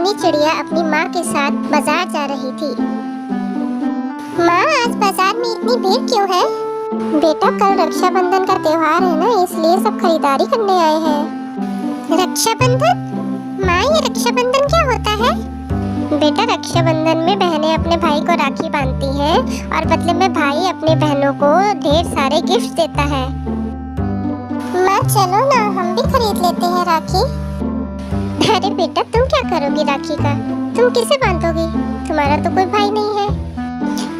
सोनी चिड़िया अपनी माँ के साथ बाजार जा रही थी। माँ, आज बाजार में इतनी भीड़ क्यों है? बेटा, कल रक्षाबंधन का त्योहार है ना, इसलिए सब खरीदारी करने आए हैं। रक्षाबंधन? माँ, ये रक्षाबंधन क्या होता है? बेटा, रक्षाबंधन में बहनें अपने भाई को राखी बांधती हैं और बदले में भाई अपने बहनों को ढेर सारे गिफ्ट देता है। माँ, चलो ना, हम भी खरीद लेते हैं राखी। अरे बेटा, तुम क्या करोगी राखी का? तुम किसे बांधोगी? तुम्हारा तो कोई भाई नहीं है।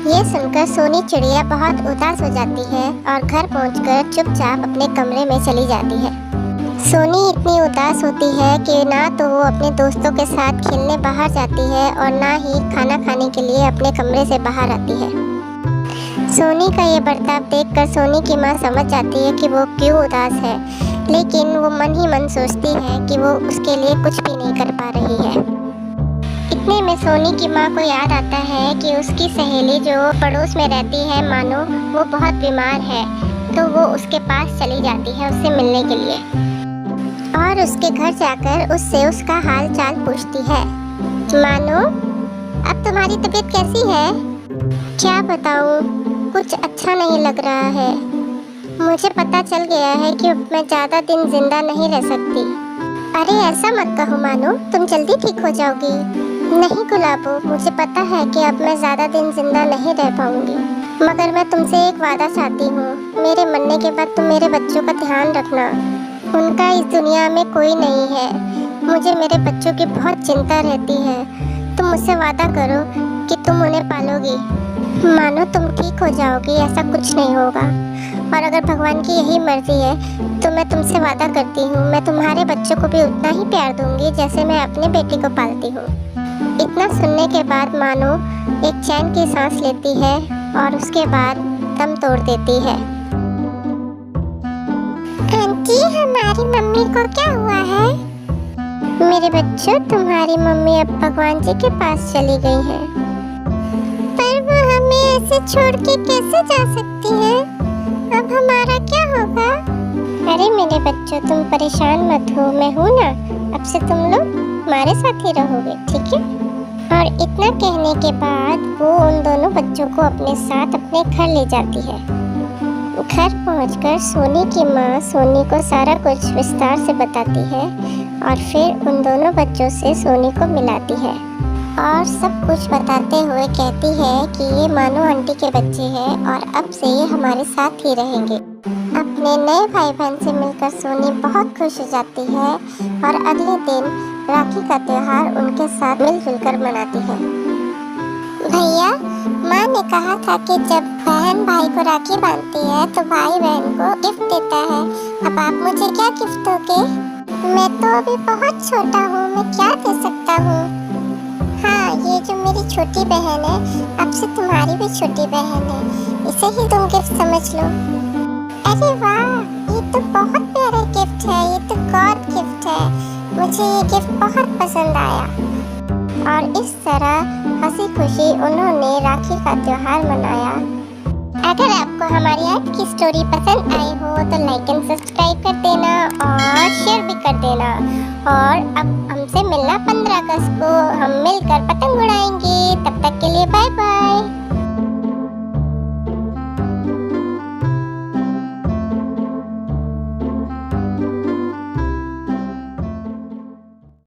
ये सुनकर सोनी चिड़िया बहुत उदास हो जाती है और घर पहुंचकर चुपचाप अपने कमरे में चली जाती है। सोनी इतनी उदास होती है कि ना तो वो अपने दोस्तों के साथ खेलने बाहर जाती है और ना ही खाना खाने के लिए अपने कमरे से बाहर आती है। सोनी का ये बर्ताव देखकर सोनी की माँ समझ जाती है कि वो क्यों उदास है, लेकिन वो मन ही मन सोचती है कि वो उसके लिए कुछ भी नहीं कर पा रही है। इतने में सोनी की माँ को याद आता है कि उसकी सहेली जो पड़ोस में रहती है मानो, वो बहुत बीमार है, तो वो उसके पास चली जाती है उससे मिलने के लिए और उसके घर जाकर उससे उसका हाल चाल पूछती है। मानो, अब तुम्हारी तबीयत कैसी है? क्या बताऊँ, कुछ अच्छा नहीं लग रहा है। मुझे पता चल गया है कि मैं ज़्यादा दिन जिंदा नहीं रह सकती। अरे ऐसा मत कहो मानो, तुम जल्दी ठीक हो जाओगी। नहीं गुलाबो, मुझे पता है कि अब मैं ज़्यादा दिन जिंदा नहीं रह पाऊंगी, मगर मैं तुमसे एक वादा चाहती हूँ। मेरे मरने के बाद तुम मेरे बच्चों का ध्यान रखना। उनका इस दुनिया में कोई नहीं है। मुझे मेरे बच्चों की बहुत चिंता रहती है। तुम मुझसे वादा करो कि तुम उन्हें पालोगी। मानो, तुम ठीक हो जाओगी, ऐसा कुछ नहीं होगा। और अगर भगवान की यही मर्जी है तो मैं तुमसे वादा करती हूँ, मैं तुम्हारे बच्चों को भी उतना ही प्यार दूंगी जैसे मैं अपने बेटी को पालती हूँ। इतना सुनने के बाद मानो एक चैन की सांस लेती है और उसके बाद दम तोड़ देती है। आंटी, हमारी मम्मी को क्या हुआ है? मेरे बच्चों, तुम्हारी मम्मी अब भगवान जी के पास चली गई है। पर वो हमें ऐसे छोड़ के कैसे जा सकती है? अब हमारा क्या होगा? अरे मेरे बच्चों, तुम परेशान मत हो, मैं हूँ ना। अब से तुम लोग हमारे साथ ही रहोगे, ठीक है? और इतना कहने के बाद वो उन दोनों बच्चों को अपने साथ अपने घर ले जाती है। घर पहुंचकर सोनी की माँ सोनी को सारा कुछ विस्तार से बताती है और फिर उन दोनों बच्चों से सोनी को मिलाती है और सब कुछ बताते हुए कहती है कि ये मानो आंटी के बच्चे हैं और अब से ये हमारे साथ ही रहेंगे। अपने नए भाई बहन से मिलकर सोनी बहुत खुश हो जाती है और अगले दिन राखी का त्योहार उनके साथ मिलजुल कर मनाती है। भैया, माँ ने कहा था कि जब बहन भाई को राखी बांधती है तो भाई बहन को गिफ्ट देता है। अब आप मुझे क्या गिफ्ट दोगे? मैं तो अभी बहुत छोटा हूँ, मैं क्या दे सकता हूँ? हाँ, ये जो मेरी छोटी बहन है, अब से तुम्हारी भी छोटी बहन है, इसे ही तुम गिफ्ट समझ लो। अरे वाह, ये तो बहुत प्यारा गिफ्ट है, ये तो गॉड गिफ्ट है। मुझे ये गिफ्ट बहुत पसंद आया। और इस तरह हंसी खुशी उन्होंने राखी का त्योहार मनाया। अगर आपको हमारी आज की स्टोरी पसंद आई हो तो लाइक एंड सब्सक्राइब कर देना और शेयर भी कर देना। और अब हमसे मिलना 15 अगस्त को, हम मिलकर पतंग उड़ाएंगे। तब तक के लिए बाय बाय।